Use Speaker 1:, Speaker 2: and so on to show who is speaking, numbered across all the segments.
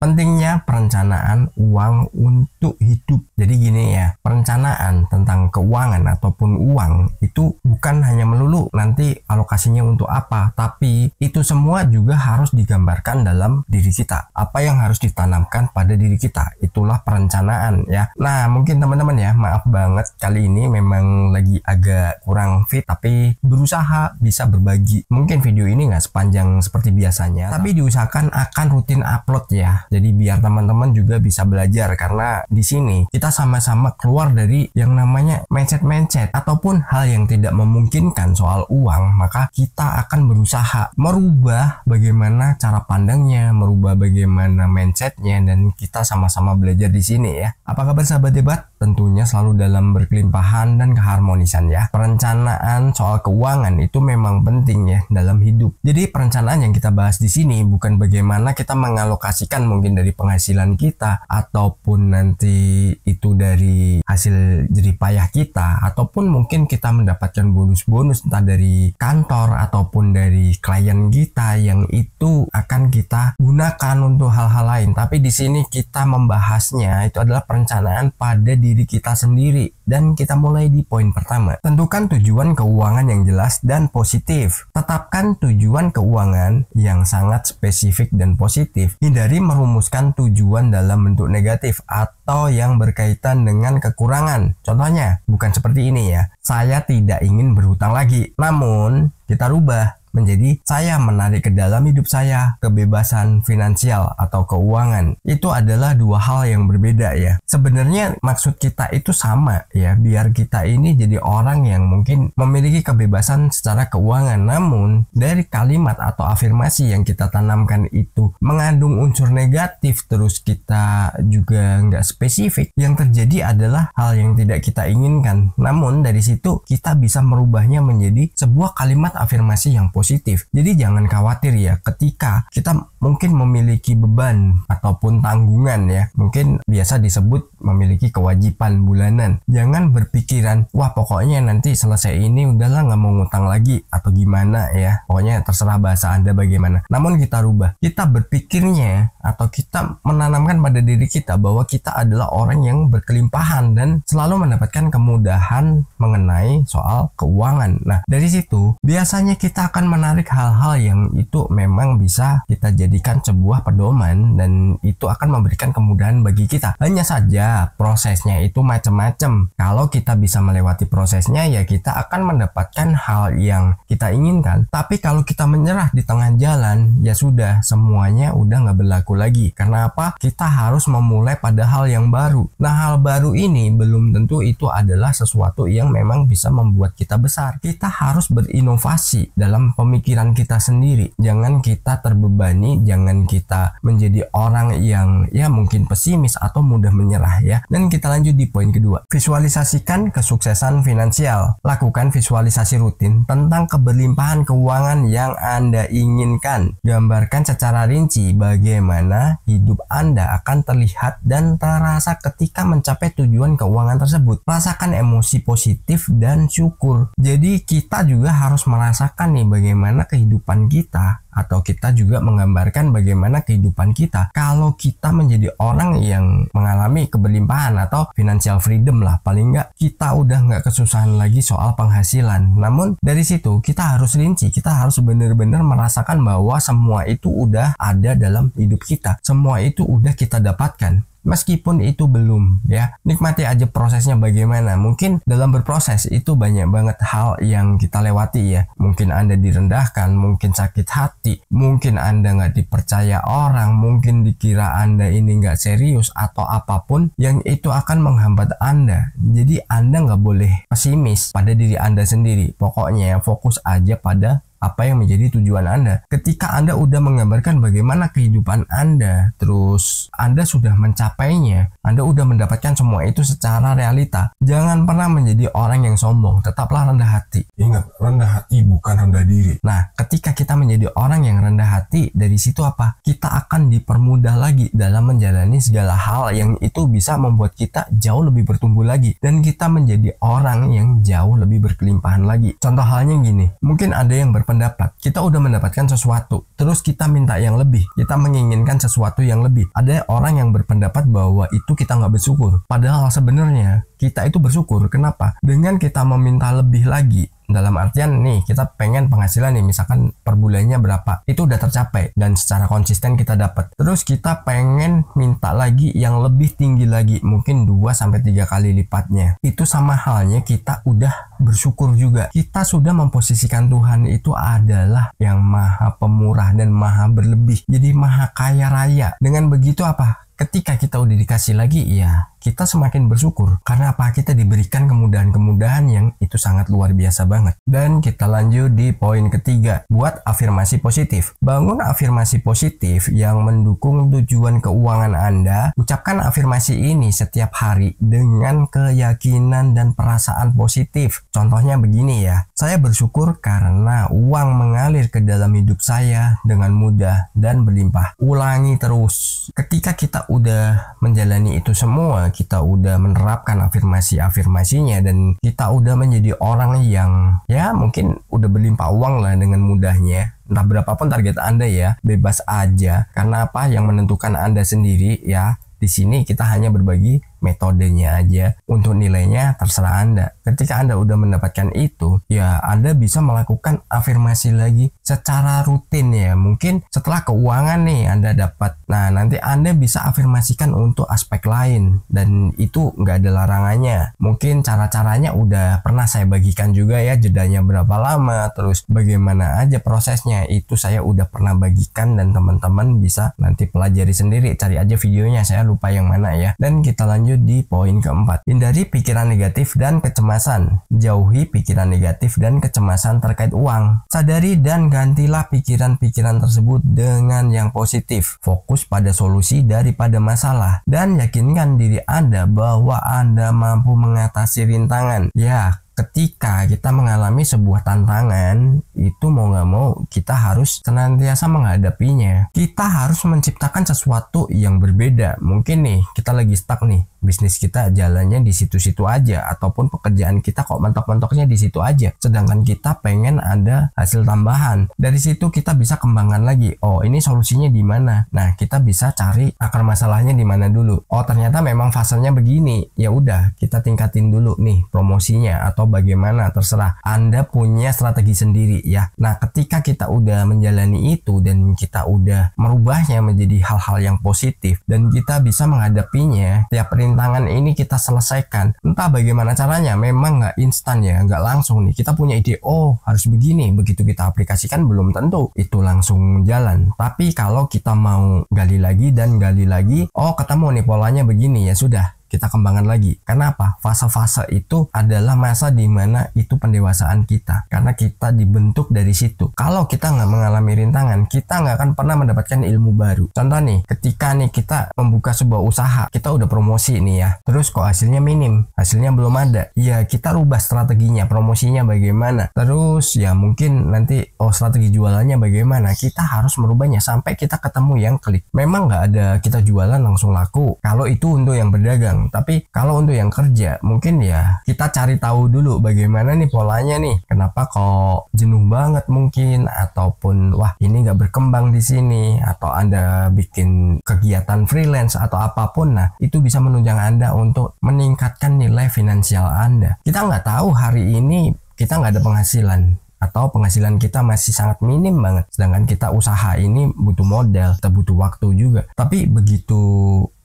Speaker 1: Pentingnya perencanaan uang untuk hidup. Jadi gini ya, perencanaan tentang keuangan ataupun uang itu bukan hanya melulu nanti alokasinya untuk apa, tapi itu semua juga harus digambarkan dalam diri kita. Apa yang harus ditanamkan pada diri kita, itulah perencanaan ya. Nah mungkin teman-teman ya, maaf banget kali ini memang lagi agak kurang fit, tapi berusaha bisa berbagi. Mungkin video ini nggak sepanjang seperti biasanya, tapi diusahakan akan rutin upload ya. Jadi biar teman-teman juga bisa belajar, karena di sini kita sama-sama keluar dari yang namanya mindset ataupun hal yang tidak memungkinkan soal uang, maka kita akan berusaha merubah bagaimana cara pandangnya, merubah bagaimana mindsetnya, dan kita sama-sama belajar di sini ya. Apa kabar sahabat debat? Tentunya selalu dalam berkelimpahan dan keharmonisan ya. Perencanaan soal keuangan itu memang penting ya dalam hidup. Jadi perencanaan yang kita bahas di sini bukan bagaimana kita mengalokasikan mungkin dari penghasilan kita, ataupun nanti itu dari hasil jerih payah kita, ataupun mungkin kita mendapatkan bonus-bonus entah dari kantor ataupun dari klien kita yang itu akan kita gunakan untuk hal-hal lain. Tapi di sini kita membahasnya itu adalah perencanaan pada diri kita sendiri, dan kita mulai di poin pertama. Tentukan tujuan keuangan yang jelas dan positif. Tetapkan tujuan keuangan yang sangat spesifik dan positif. Hindari merumuskan tujuan dalam bentuk negatif atau yang berkaitan dengan kekurangan. Contohnya, bukan seperti ini ya. Saya tidak ingin berhutang lagi. Namun, kita rubah menjadi saya menarik ke dalam hidup saya kebebasan finansial atau keuangan. Itu adalah dua hal yang berbeda ya. Sebenarnya maksud kita itu sama ya, biar kita ini jadi orang yang mungkin memiliki kebebasan secara keuangan. Namun dari kalimat atau afirmasi yang kita tanamkan itu mengandung unsur negatif, terus kita juga nggak spesifik, yang terjadi adalah hal yang tidak kita inginkan. Namun dari situ kita bisa merubahnya menjadi sebuah kalimat afirmasi yang positif. Jadi jangan khawatir ya ketika kita mungkin memiliki beban ataupun tanggungan ya, mungkin biasa disebut memiliki kewajiban bulanan. Jangan berpikiran wah pokoknya nanti selesai ini udahlah nggak mau ngutang lagi atau gimana ya, pokoknya terserah bahasa Anda bagaimana. Namun kita rubah, kita berpikirnya atau kita menanamkan pada diri kita bahwa kita adalah orang yang berkelimpahan dan selalu mendapatkan kemudahan mengenai soal keuangan. Nah dari situ biasanya kita akan menarik hal-hal yang itu memang bisa kita jadikan sebuah pedoman, dan itu akan memberikan kemudahan bagi kita. Hanya saja prosesnya itu macam-macam. Kalau kita bisa melewati prosesnya ya kita akan mendapatkan hal yang kita inginkan. Tapi kalau kita menyerah di tengah jalan ya sudah, semuanya udah nggak berlaku lagi. Karena apa? Kita harus memulai pada hal yang baru. Nah hal baru ini belum tentu itu adalah sesuatu yang memang bisa membuat kita besar. Kita harus berinovasi dalam pemikiran kita sendiri. Jangan kita terbebani, jangan kita menjadi orang yang ya mungkin pesimis atau mudah menyerah ya. Dan kita lanjut di poin kedua. Visualisasikan kesuksesan finansial. Lakukan visualisasi rutin tentang keberlimpahan keuangan yang Anda inginkan. Gambarkan secara rinci bagaimana hidup Anda akan terlihat dan terasa ketika mencapai tujuan keuangan tersebut. Rasakan emosi positif dan syukur. Jadi kita juga harus merasakan nih bagaimana kehidupan kita, atau kita juga menggambarkan bagaimana kehidupan kita kalau kita menjadi orang yang mengalami keberlimpahan atau financial freedom lah. Paling nggak kita udah nggak kesusahan lagi soal penghasilan. Namun dari situ kita harus rinci, kita harus benar-benar merasakan bahwa semua itu udah ada dalam hidup kita, semua itu udah kita dapatkan. Meskipun itu belum ya, nikmati aja prosesnya bagaimana. Mungkin dalam berproses itu banyak banget hal yang kita lewati ya. Mungkin Anda direndahkan, mungkin sakit hati, mungkin Anda nggak dipercaya orang, mungkin dikira Anda ini nggak serius atau apapun yang itu akan menghambat Anda. Jadi Anda nggak boleh pesimis pada diri Anda sendiri. Pokoknya fokus aja pada apa yang menjadi tujuan Anda. Ketika Anda udah menggambarkan bagaimana kehidupan Anda, terus Anda sudah mencapainya, Anda udah mendapatkan semua itu secara realita, jangan pernah menjadi orang yang sombong, tetaplah rendah hati.
Speaker 2: Ingat, rendah hati bukan rendah diri.
Speaker 1: Nah, ketika kita menjadi orang yang rendah hati, dari situ apa? Kita akan dipermudah lagi dalam menjalani segala hal yang itu bisa membuat kita jauh lebih bertumbuh lagi, dan kita menjadi orang yang jauh lebih berkelimpahan lagi. Contoh halnya gini, mungkin ada yang berpendapat, kita udah mendapatkan sesuatu, terus kita minta yang lebih, kita menginginkan sesuatu yang lebih. Ada orang yang berpendapat bahwa itu kita nggak bersyukur, padahal sebenarnya kita itu bersyukur. Kenapa? Dengan kita meminta lebih lagi, dalam artian nih kita pengen penghasilan nih misalkan per bulannya berapa, itu udah tercapai dan secara konsisten kita dapat, terus kita pengen minta lagi yang lebih tinggi lagi, mungkin 2-3 kali lipatnya, itu sama halnya kita udah bersyukur juga. Kita sudah memposisikan Tuhan itu adalah yang maha pemurah dan maha berlebih, jadi maha kaya raya. Dengan begitu apa? Ketika kita udah dikasih lagi, ya kita semakin bersyukur. Karena apa? Kita diberikan kemudahan-kemudahan yang itu sangat luar biasa banget. Dan kita lanjut di poin ketiga. Buat afirmasi positif. Bangun afirmasi positif yang mendukung tujuan keuangan Anda. Ucapkan afirmasi ini setiap hari dengan keyakinan dan perasaan positif. Contohnya begini ya. Saya bersyukur karena uang mengalir ke dalam hidup saya dengan mudah dan berlimpah. Ulangi terus. Ketika kita udah menjalani itu semua, kita udah menerapkan afirmasinya dan kita udah menjadi orang yang ya mungkin udah berlimpah uang lah dengan mudahnya. Entah berapapun target Anda ya, bebas aja. Karena apa? Yang menentukan Anda sendiri ya. Di sini kita hanya berbagi metodenya aja, untuk nilainya terserah Anda. Ketika Anda udah mendapatkan itu, ya Anda bisa melakukan afirmasi lagi secara rutin ya. Mungkin setelah keuangan nih Anda dapat, nah nanti Anda bisa afirmasikan untuk aspek lain dan itu nggak ada larangannya. Mungkin cara-caranya udah pernah saya bagikan juga ya, jedanya berapa lama, terus bagaimana aja prosesnya, itu saya udah pernah bagikan dan teman-teman bisa nanti pelajari sendiri, cari aja videonya, saya lupa yang mana ya. Dan kita lanjut di poin keempat. Hindari pikiran negatif dan kecemasan. Jauhi pikiran negatif dan kecemasan terkait uang. Sadari dan gantilah pikiran-pikiran tersebut dengan yang positif. Fokus pada solusi daripada masalah. Dan yakinkan diri Anda bahwa Anda mampu mengatasi rintangan. Ya, ketika kita mengalami sebuah tantangan, itu mau nggak mau kita harus senantiasa menghadapinya. Kita harus menciptakan sesuatu yang berbeda. Mungkin nih kita lagi stuck nih, bisnis kita jalannya di situ-situ aja, ataupun pekerjaan kita kok mentok-mentoknya di situ aja, sedangkan kita pengen ada hasil tambahan. Dari situ kita bisa kembangkan lagi, oh ini solusinya di mana. Nah, kita bisa cari akar masalahnya di mana dulu. Oh ternyata memang fasenya begini, ya udah kita tingkatin dulu nih promosinya atau bagaimana, terserah. Anda punya strategi sendiri ya. Nah, ketika kita udah menjalani itu dan kita udah merubahnya menjadi hal-hal yang positif dan kita bisa menghadapinya, tiap rintangan ini kita selesaikan. Entah bagaimana caranya, memang nggak instan ya, nggak langsung nih. Kita punya ide, oh harus begini, begitu kita aplikasikan belum tentu itu langsung jalan. Tapi kalau kita mau gali lagi dan gali lagi, oh ketemu nih polanya begini, ya sudah, kita kembangkan lagi. Kenapa? Fase-fase itu adalah masa dimana itu pendewasaan kita, karena kita dibentuk dari situ. Kalau kita nggak mengalami rintangan, kita nggak akan pernah mendapatkan ilmu baru. Contoh nih, ketika nih kita membuka sebuah usaha, kita udah promosi nih ya, terus kok hasilnya minim, hasilnya belum ada, ya kita rubah strateginya, promosinya bagaimana, terus ya mungkin nanti strategi jualannya bagaimana. Kita harus merubahnya sampai kita ketemu yang klik. Memang nggak ada kita jualan langsung laku, kalau itu untuk yang berdagang. Tapi kalau untuk yang kerja, mungkin ya kita cari tahu dulu bagaimana nih polanya nih, kenapa kok jenuh banget mungkin, ataupun wah ini nggak berkembang di sini, atau Anda bikin kegiatan freelance atau apapun. Nah, itu bisa menunjang Anda untuk meningkatkan nilai finansial Anda. Kita nggak tahu hari ini kita nggak ada penghasilan, atau penghasilan kita masih sangat minim banget, sedangkan kita usaha ini butuh modal, kita butuh waktu juga. Tapi begitu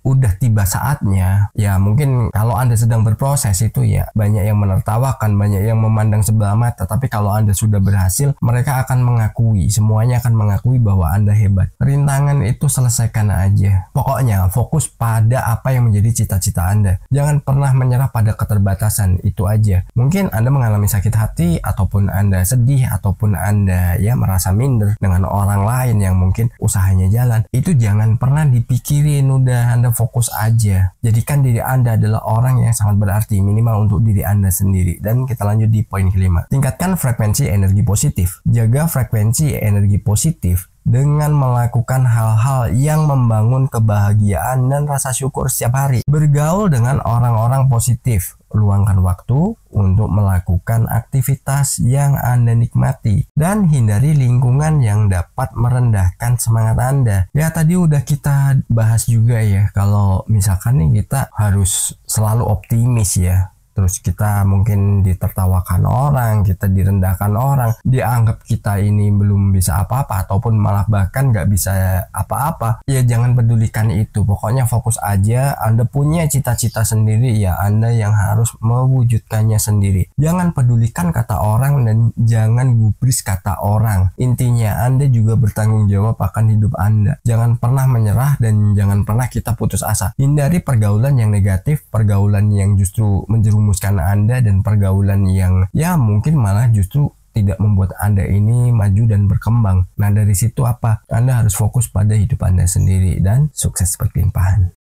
Speaker 1: udah tiba saatnya, ya mungkin kalau Anda sedang berproses itu ya banyak yang menertawakan, banyak yang memandang sebelah mata. Tapi kalau Anda sudah berhasil, mereka akan mengakui, semuanya akan mengakui bahwa Anda hebat. Rintangan itu selesaikan aja. Pokoknya fokus pada apa yang menjadi cita-cita Anda. Jangan pernah menyerah pada keterbatasan, itu aja. Mungkin Anda mengalami sakit hati, ataupun Anda sedih, ataupun Anda ya merasa minder dengan orang lain yang mungkin usahanya jalan. Itu jangan pernah dipikirin, udah Anda fokus aja. Jadikan diri Anda adalah orang yang sangat berarti, minimal untuk diri Anda sendiri. Dan kita lanjut di poin kelima. Tingkatkan frekuensi energi positif. Jaga frekuensi energi positif dengan melakukan hal-hal yang membangun kebahagiaan dan rasa syukur setiap hari. Bergaul dengan orang-orang positif. Luangkan waktu untuk melakukan aktivitas yang Anda nikmati dan hindari lingkungan yang dapat merendahkan semangat Anda. Ya, tadi udah kita bahas juga ya, kalau misalkan nih kita harus selalu optimis ya. Terus kita mungkin ditertawakan orang, kita direndahkan orang, dianggap kita ini belum bisa apa-apa ataupun malah bahkan nggak bisa apa-apa. Ya jangan pedulikan itu, pokoknya fokus aja. Anda punya cita-cita sendiri, ya Anda yang harus mewujudkannya sendiri. Jangan pedulikan kata orang dan jangan gubris kata orang. Intinya Anda juga bertanggung jawab akan hidup Anda. Jangan pernah menyerah dan jangan pernah kita putus asa. Hindari pergaulan yang negatif, pergaulan yang justru menjerumuskan Anda, dan pergaulan yang ya mungkin malah justru tidak membuat Anda ini maju dan berkembang. Nah, dari situ apa? Anda harus fokus pada hidup Anda sendiri dan sukses berlimpahan.